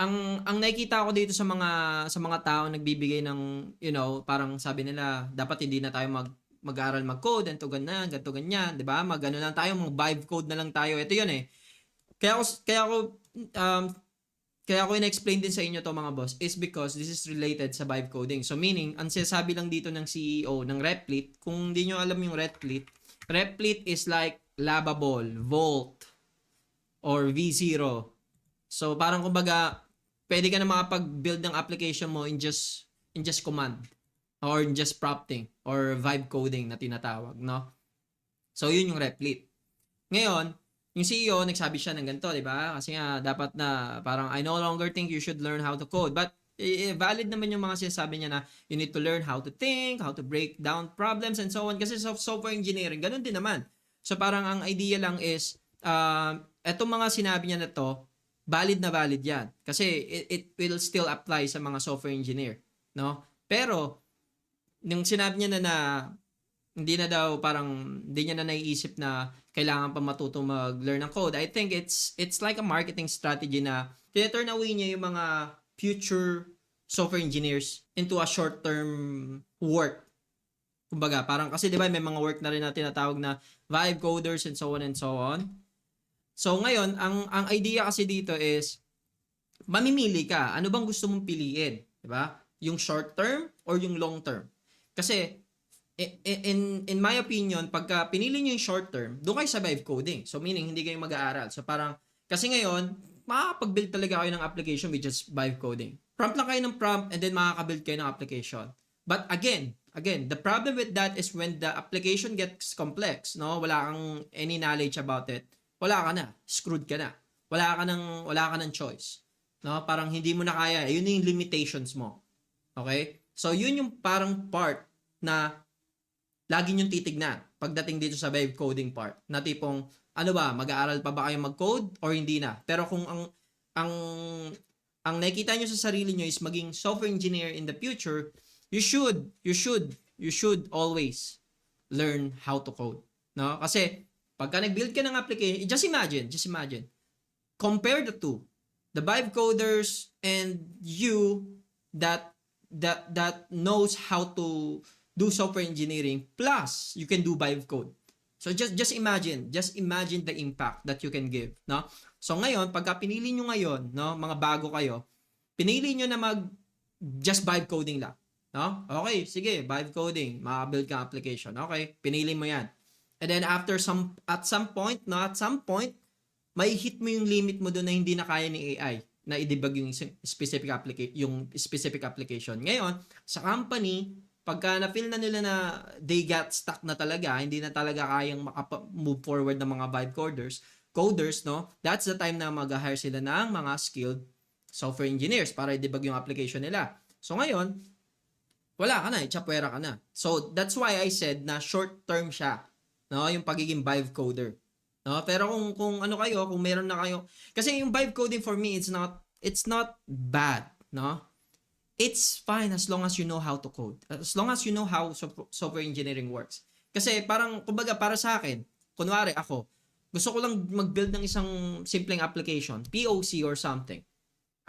ang nakikita ko dito sa mga taong nagbibigay ng, parang sabi nila dapat hindi na tayo mag-aral mag-code, ganito ganyan, 'di ba? Mag-ano lang tayo, mag-vibe code na lang tayo. Ito 'yun eh. Um kaya ko in-explain din sa inyo to mga boss is because this is related sa vibe coding. So meaning, ang sinasabi lang dito ng CEO ng Replit, kung hindi nyo alam yung Replit is like Lavaball, Volt, or V0. So parang kumbaga, pwede ka na makapag-build ng application mo in just command or in just prompting or vibe coding na tinatawag, no? So yun yung Replit. Ngayon, yung CEO, nagsabi siya ng ganito, di ba? Kasi nga, dapat na, parang, I no longer think you should learn how to code. But, valid naman yung mga sinasabi niya na you need to learn how to think, how to break down problems, and so on. Kasi software engineering, ganun din naman. So, parang ang idea lang is, etong mga sinabi niya na to, valid na valid yan. Kasi, it will still apply sa mga software engineer. No? Pero, nung sinabi niya na hindi na daw parang hindi niya na naiisip na kailangan pa matuto mag-learn ng code. I think it's like a marketing strategy na tina-turn away niya yung mga future software engineers into a short-term work. Kumbaga, parang kasi 'di ba may mga work na rin na tinatawag na vibe coders and so on and so on. So ngayon, ang idea kasi dito is mamimili ka. Ano bang gusto mong piliin, 'di ba? Yung short term or yung long term? Kasi in my opinion, pagka pinili nyo yung short term, doon kayo sa vibe coding. So, meaning, hindi kayo mag-aaral. So, parang, kasi ngayon, makakapag-build talaga kayo ng application with just vibe coding. Prompt lang kayo ng prompt and then makaka-build kayo ng application. But again, the problem with that is when the application gets complex, no? Wala kang any knowledge about it, wala ka na. Screwed ka na. Wala ka ng choice. No? Parang hindi mo na kaya. Yun yung limitations mo. Okay? So, yun yung parang part na lagi niyong titignan pagdating dito sa vibe coding part. Na tipong, ano ba, mag-aaral pa ba kayo mag-code or hindi na? Pero kung ang nakikita niyo sa sarili niyo is maging software engineer in the future, you should always learn how to code. No? Kasi, pagka nag-build ka ng application, just imagine, compare the two. The vibe coders and you that knows how to do software engineering plus you can do vibe code. So just imagine the impact that you can give, no? So ngayon, pagka pinili niyo ngayon, no, mga bago kayo, pinili niyo na just vibe coding lang, no? Okay, sige, vibe coding, maka-build ka application. Okay, pinili mo 'yan. And then at some point, may hit mo yung limit mo doon na hindi na kaya ni AI na i-debug yung specific application. Ngayon, sa company, pagka na-feel na nila na they got stuck na talaga, hindi na talaga kayang move forward ng mga vibe coders, no? That's the time na mag-hire sila ng mga skilled software engineers para i-debug yung application nila. So ngayon, wala ka na, chapwera ka na. So that's why I said na short term siya, no? Yung pagiging vibe coder. No? Pero kung ano kayo, kung meron na kayo, kasi yung vibe coding for me, it's not bad, no? It's fine as long as you know how to code. As long as you know how software engineering works. Kasi parang, kumbaga para sa akin, kunwari ako, gusto ko lang mag-build ng isang simpleng application, POC or something.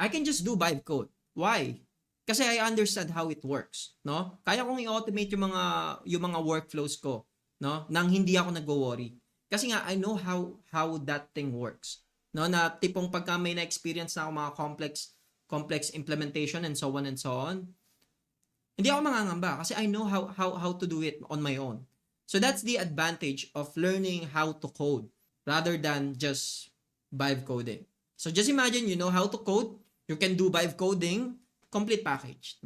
I can just do vibe code. Why? Kasi I understand how it works, no? Kaya kong i-automate yung mga workflows ko, no? Nang hindi ako nagwo-worry. Kasi nga I know how that thing works. No, na tipong pagka may na-experience na ako mga complex implementation and so on, hindi ako mangangamba kasi I know how to do it on my own. So that's the advantage of learning how to code rather than just vibe coding. So just imagine you know how to code, you can do vibe coding, complete package.